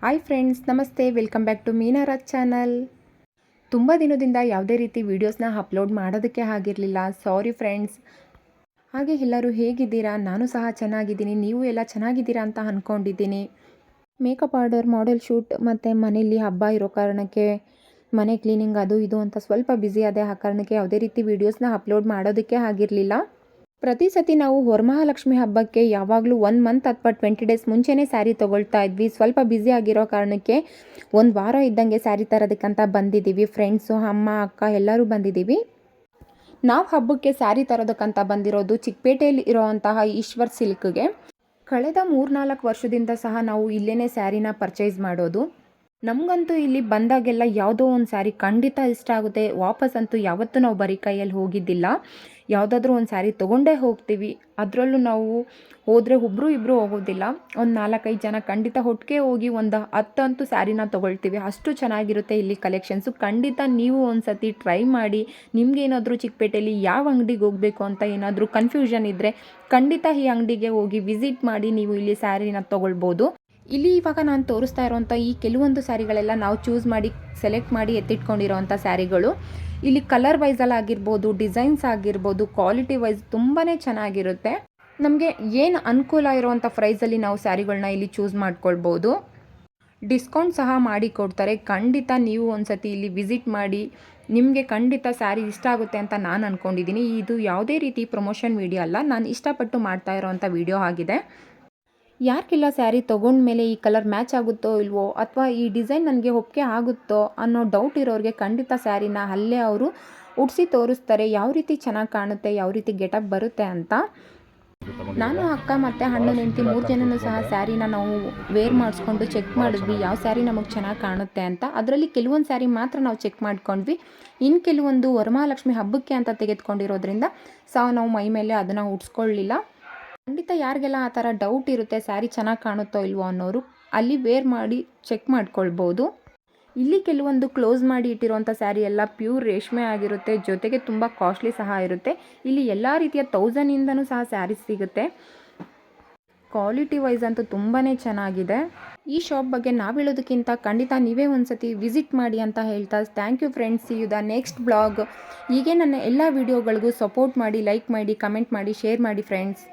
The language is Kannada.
ಹಾಯ್ ಫ್ರೆಂಡ್ಸ್, ನಮಸ್ತೆ. Welcome back to Meenaraj channel. ತುಂಬ ದಿನದಿಂದ ಯಾವುದೇ ರೀತಿ ವೀಡಿಯೋಸ್ನ ಅಪ್ಲೋಡ್ ಮಾಡೋದಕ್ಕೆ ಆಗಿರಲಿಲ್ಲ. Sorry friends. ಹಾಗೆ ಎಲ್ಲರೂ ಹೇಗಿದ್ದೀರಾ? ನಾನು ಸಹ ಚೆನ್ನಾಗಿದ್ದೀನಿ. ನೀವು ಎಲ್ಲ ಚೆನ್ನಾಗಿದ್ದೀರಾ ಅಂತ ಅಂದ್ಕೊಂಡಿದ್ದೀನಿ. ಮೇಕಪ್ ಆರ್ಡರ್, ಮಾಡೆಲ್ ಶೂಟ್ ಮತ್ತು ಮನೇಲಿ ಹಬ್ಬ ಇರೋ ಕಾರಣಕ್ಕೆ ಮನೆ ಕ್ಲೀನಿಂಗ್ ಅದು ಇದು ಅಂತ ಸ್ವಲ್ಪ ಬ್ಯುಸಿ ಆದೆ. ಆ ಕಾರಣಕ್ಕೆ ಯಾವುದೇ ರೀತಿ ವೀಡಿಯೋಸ್ನ ಅಪ್ಲೋಡ್ ಮಾಡೋದಕ್ಕೆ ಆಗಿರಲಿಲ್ಲ. ಪ್ರತಿ ಸತಿ ನಾವು ವರಮಹಾಲಕ್ಷ್ಮಿ ಹಬ್ಬಕ್ಕೆ ಯಾವಾಗಲೂ 1 ಮಂತ್ ಅಥವಾ 20 ಡೇಸ್ ಮುಂಚೆನೇ ಸ್ಯಾರಿ ತೊಗೊಳ್ತಾ ಇದ್ವಿ. ಸ್ವಲ್ಪ ಬ್ಯುಸಿ ಆಗಿರೋ ಕಾರಣಕ್ಕೆ 1 ವಾರ ಇದ್ದಂಗೆ ಸ್ಯಾರಿ ತರೋದಕ್ಕಂತ ಬಂದಿದ್ದೀವಿ. ಫ್ರೆಂಡ್ಸು, ಅಮ್ಮ, ಅಕ್ಕ ಎಲ್ಲರೂ ಬಂದಿದ್ದೀವಿ. ನಾವು ಹಬ್ಬಕ್ಕೆ ಸ್ಯಾರಿ ತರೋದಕ್ಕಂತ ಬಂದಿರೋದು ಚಿಕ್ಕಪೇಟೆಯಲ್ಲಿ ಇರೋವಂತಹ ಈಶ್ವರ್ ಸಿಲ್ಕ್ಗೆ. ಕಳೆದ 3-4 ವರ್ಷದಿಂದ ಸಹ ನಾವು ಇಲ್ಲೇ ಸ್ಯಾರಿನ ಪರ್ಚೇಸ್ ಮಾಡೋದು. ನಮಗಂತೂ ಇಲ್ಲಿ ಬಂದಾಗೆಲ್ಲ ಯಾವುದೋ ಒಂದು ಸ್ಯಾರಿ ಖಂಡಿತ ಇಷ್ಟ ಆಗುತ್ತೆ. ವಾಪಸ್ಸಂತೂ ಯಾವತ್ತೂ ನಾವು ಬರೀ ಕೈಯಲ್ಲಿ ಹೋಗಿದ್ದಿಲ್ಲ. ಯಾವುದಾದ್ರೂ ಒಂದು ಸ್ಯಾರಿ ತೊಗೊಂಡೇ ಹೋಗ್ತೀವಿ. ಅದರಲ್ಲೂ ನಾವು ಹೋದರೆ ಒಬ್ಬರು ಇಬ್ಬರು ಹೋಗೋದಿಲ್ಲ, ಒಂದು 4-5 ಜನ ಖಂಡಿತ ಒಟ್ಟಿಗೆ ಹೋಗಿ ಒಂದು 10 ಅಂತೂ ಸ್ಯಾರಿನ ತೊಗೊಳ್ತೀವಿ. ಅಷ್ಟು ಚೆನ್ನಾಗಿರುತ್ತೆ ಇಲ್ಲಿ ಕಲೆಕ್ಷನ್ಸು. ಖಂಡಿತ ನೀವು ಒಂದು ಸತಿ ಟ್ರೈ ಮಾಡಿ. ನಿಮಗೇನಾದರೂ ಚಿಕ್ಕಪೇಟೆಯಲ್ಲಿ ಯಾವ ಅಂಗಡಿಗೆ ಹೋಗಬೇಕು ಅಂತ ಏನಾದರೂ ಕನ್ಫ್ಯೂಷನ್ ಇದ್ದರೆ ಖಂಡಿತ ಈ ಅಂಗಡಿಗೆ ಹೋಗಿ ವಿಸಿಟ್ ಮಾಡಿ ನೀವು ಇಲ್ಲಿ ಸ್ಯಾರಿನ ತೊಗೊಳ್ಬೋದು. ಇಲ್ಲಿ ಇವಾಗ ನಾನು ತೋರಿಸ್ತಾ ಇರೋವಂಥ ಈ ಕೆಲವೊಂದು ಸ್ಯಾರಿಗಳೆಲ್ಲ ನಾವು ಚೂಸ್ ಮಾಡಿ ಸೆಲೆಕ್ಟ್ ಮಾಡಿ ಎತ್ತಿಟ್ಕೊಂಡಿರೋವಂಥ ಸ್ಯಾರಿಗಳು. ಇಲ್ಲಿ ಕಲರ್ ವೈಸಲ್ಲಿ ಆಗಿರ್ಬೋದು, ಡಿಸೈನ್ಸ್ ಆಗಿರ್ಬೋದು, ಕ್ವಾಲಿಟಿ ವೈಸ್ ತುಂಬಾ ಚೆನ್ನಾಗಿರುತ್ತೆ. ನಮಗೆ ಏನು ಅನುಕೂಲ ಇರೋವಂಥ ಪ್ರೈಸಲ್ಲಿ ನಾವು ಸ್ಯಾರಿಗಳನ್ನ ಇಲ್ಲಿ ಚೂಸ್ ಮಾಡ್ಕೊಳ್ಬೋದು. ಡಿಸ್ಕೌಂಟ್ ಸಹ ಮಾಡಿ ಕೊಡ್ತಾರೆ. ಖಂಡಿತ ನೀವು ಒಂದು ಸತಿ ಇಲ್ಲಿ ವಿಸಿಟ್ ಮಾಡಿ. ನಿಮಗೆ ಖಂಡಿತ ಸ್ಯಾರಿ ಇಷ್ಟ ಆಗುತ್ತೆ ಅಂತ ನಾನು ಅಂದ್ಕೊಂಡಿದ್ದೀನಿ. ಇದು ಯಾವುದೇ ರೀತಿ ಪ್ರಮೋಷನ್ ವಿಡಿಯೋ ಅಲ್ಲ, ನಾನು ಇಷ್ಟಪಟ್ಟು ಮಾಡ್ತಾ ಇರೋವಂಥ ವಿಡಿಯೋ ಆಗಿದೆ. ಯಾರಿಗೆಲ್ಲ ಸ್ಯಾರಿ ತೊಗೊಂಡ್ಮೇಲೆ ಈ ಕಲರ್ ಮ್ಯಾಚ್ ಆಗುತ್ತೋ ಇಲ್ವೋ ಅಥವಾ ಈ ಡಿಸೈನ್ ನನಗೆ ಒಪ್ಪಿಗೆ ಆಗುತ್ತೋ ಅನ್ನೋ ಡೌಟ್ ಇರೋರಿಗೆ ಖಂಡಿತ ಸ್ಯಾರಿನ ಅಲ್ಲೇ ಅವರು ಉಡಿಸಿ ತೋರಿಸ್ತಾರೆ. ಯಾವ ರೀತಿ ಚೆನ್ನಾಗಿ ಕಾಣುತ್ತೆ, ಯಾವ ರೀತಿ ಗೆಟಪ್ ಬರುತ್ತೆ ಅಂತ. ನಾನು, ಅಕ್ಕ ಮತ್ತು ಅಣ್ಣನ ಹೆಂಡತಿ 3 ಜನನೂ ಸಹ ಸ್ಯಾರಿನ ನಾವು ವೇರ್ ಮಾಡಿಸ್ಕೊಂಡು ಚೆಕ್ ಮಾಡಿದ್ವಿ ಯಾವ ಸ್ಯಾರಿ ನಮಗೆ ಚೆನ್ನಾಗಿ ಕಾಣುತ್ತೆ ಅಂತ. ಅದರಲ್ಲಿ ಕೆಲವೊಂದು ಸ್ಯಾರಿ ಮಾತ್ರ ನಾವು ಚೆಕ್ ಮಾಡ್ಕೊಂಡ್ವಿ. ಇನ್ನು ಕೆಲವೊಂದು ವರಮಹಾಲಕ್ಷ್ಮಿ ಹಬ್ಬಕ್ಕೆ ಅಂತ ತೆಗೆದುಕೊಂಡಿರೋದ್ರಿಂದ ಸಹ ನಾವು ಮೈ ಮೇಲೆ ಅದನ್ನು ಉಡಿಸ್ಕೊಳ್ಳಿಲ್ಲ. ಖಂಡಿತ ಯಾರಿಗೆಲ್ಲ ಆ ಥರ ಡೌಟ್ ಇರುತ್ತೆ ಸ್ಯಾರಿ ಚೆನ್ನಾಗಿ ಕಾಣುತ್ತೋ ಇಲ್ವೋ ಅನ್ನೋರು ಅಲ್ಲಿ ವೇರ್ ಮಾಡಿ ಚೆಕ್ ಮಾಡ್ಕೊಳ್ಬೋದು. ಇಲ್ಲಿ ಕೆಲವೊಂದು ಕ್ಲೋಸ್ ಮಾಡಿ ಇಟ್ಟಿರುವಂಥ ಸ್ಯಾರಿ ಎಲ್ಲ ಪ್ಯೂರ್ ರೇಷ್ಮೆ ಆಗಿರುತ್ತೆ. ಜೊತೆಗೆ ತುಂಬ ಕಾಸ್ಟ್ಲಿ ಸಹ ಇರುತ್ತೆ. ಇಲ್ಲಿ ಎಲ್ಲ ರೀತಿಯ 1000ಇಂದನೂ ಸಹ ಸ್ಯಾರೀಸ್ ಸಿಗುತ್ತೆ. ಕ್ವಾಲಿಟಿ ವೈಸ್ ಅಂತೂ ತುಂಬಾ ಚೆನ್ನಾಗಿದೆ. ಈ ಶಾಪ್ ಬಗ್ಗೆ ನಾವು ಹೇಳೋದಕ್ಕಿಂತ ಖಂಡಿತ ನೀವೇ ಒಂದು ಸತಿ ವಿಸಿಟ್ ಮಾಡಿ ಅಂತ ಹೇಳ್ತಾ thank you friends. See you the next blog. ಹೀಗೆ ನನ್ನ ಎಲ್ಲ ವೀಡಿಯೋಗಳಿಗೂ ಸಪೋರ್ಟ್ ಮಾಡಿ, ಲೈಕ್ ಮಾಡಿ, ಕಮೆಂಟ್ ಮಾಡಿ, ಶೇರ್ ಮಾಡಿ ಫ್ರೆಂಡ್ಸ್.